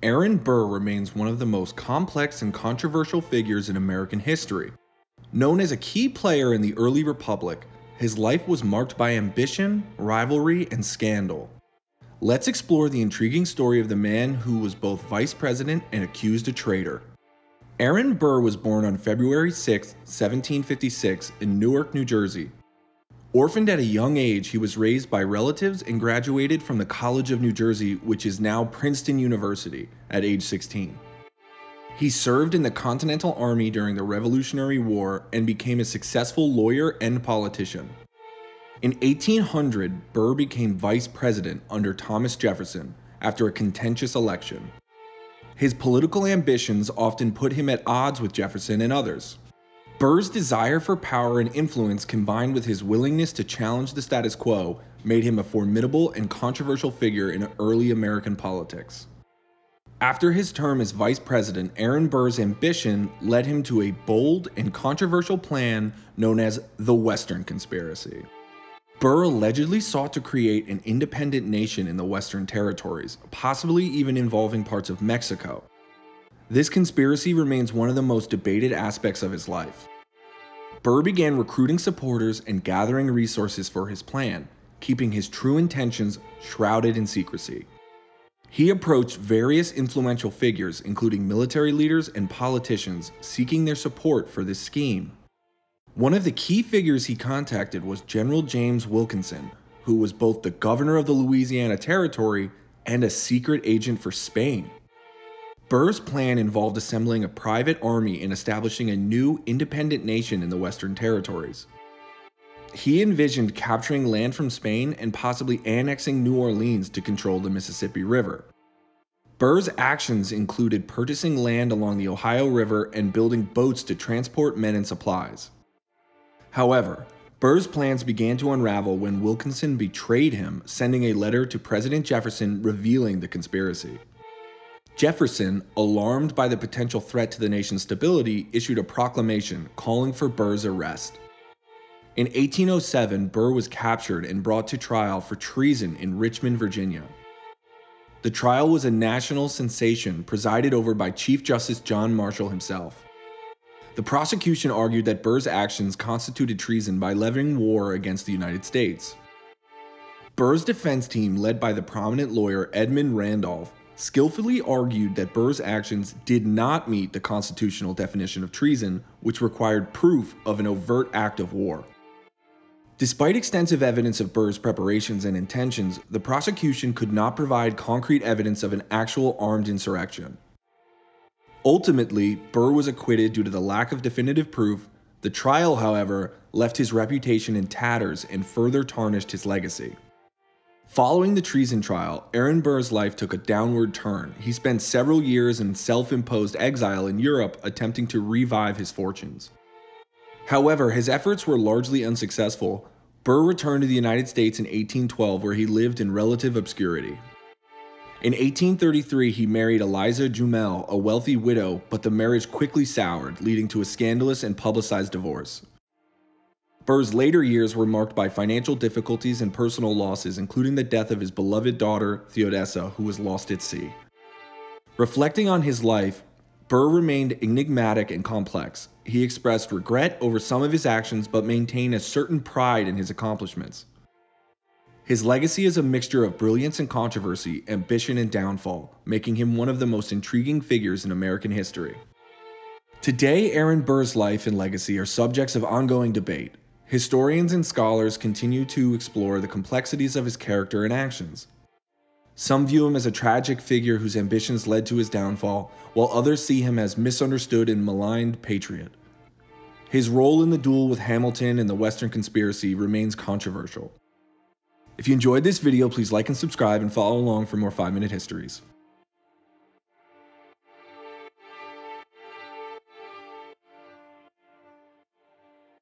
Aaron Burr remains one of the most complex and controversial figures in American history. Known as a key player in the early republic, his life was marked by ambition, rivalry, and scandal. Let's explore the intriguing story of the man who was both vice president and accused a traitor. Aaron Burr was born on February 6, 1756 in Newark, New Jersey. Orphaned at a young age, he was raised by relatives and graduated from the College of New Jersey, which is now Princeton University, at age 16. He served in the Continental Army during the Revolutionary War and became a successful lawyer and politician. In 1800, Burr became vice president under Thomas Jefferson after a contentious election. His political ambitions often put him at odds with Jefferson and others. Burr's desire for power and influence combined with his willingness to challenge the status quo made him a formidable and controversial figure in early American politics. After his term as vice president, Aaron Burr's ambition led him to a bold and controversial plan known as the Western Conspiracy. Burr allegedly sought to create an independent nation in the Western Territories, possibly even involving parts of Mexico. This conspiracy remains one of the most debated aspects of his life. Burr began recruiting supporters and gathering resources for his plan, keeping his true intentions shrouded in secrecy. He approached various influential figures, including military leaders and politicians, seeking their support for this scheme. One of the key figures he contacted was General James Wilkinson, who was both the governor of the Louisiana Territory and a secret agent for Spain. Burr's plan involved assembling a private army and establishing a new independent nation in the Western Territories. He envisioned capturing land from Spain and possibly annexing New Orleans to control the Mississippi River. Burr's actions included purchasing land along the Ohio River and building boats to transport men and supplies. However, Burr's plans began to unravel when Wilkinson betrayed him, sending a letter to President Jefferson revealing the conspiracy. Jefferson, alarmed by the potential threat to the nation's stability, issued a proclamation calling for Burr's arrest. In 1807, Burr was captured and brought to trial for treason in Richmond, Virginia. The trial was a national sensation presided over by Chief Justice John Marshall himself. The prosecution argued that Burr's actions constituted treason by levying war against the United States. Burr's defense team, led by the prominent lawyer Edmund Randolph, skillfully argued that Burr's actions did not meet the constitutional definition of treason, which required proof of an overt act of war. Despite extensive evidence of Burr's preparations and intentions, the prosecution could not provide concrete evidence of an actual armed insurrection. Ultimately, Burr was acquitted due to the lack of definitive proof. The trial, however, left his reputation in tatters and further tarnished his legacy. Following the treason trial, Aaron Burr's life took a downward turn. He spent several years in self-imposed exile in Europe attempting to revive his fortunes. However, his efforts were largely unsuccessful. Burr returned to the United States in 1812, where he lived in relative obscurity. In 1833, he married Eliza Jumel, a wealthy widow, but the marriage quickly soured, leading to a scandalous and publicized divorce. Burr's later years were marked by financial difficulties and personal losses, including the death of his beloved daughter, Theodessa, who was lost at sea. Reflecting on his life, Burr remained enigmatic and complex. He expressed regret over some of his actions but maintained a certain pride in his accomplishments. His legacy is a mixture of brilliance and controversy, ambition and downfall, making him one of the most intriguing figures in American history. Today, Aaron Burr's life and legacy are subjects of ongoing debate. Historians and scholars continue to explore the complexities of his character and actions. Some view him as a tragic figure whose ambitions led to his downfall, while others see him as misunderstood and maligned patriot. His role in the duel with Hamilton and the Western Conspiracy remains controversial. If you enjoyed this video, please like and subscribe and follow along for more 5-Minute Histories.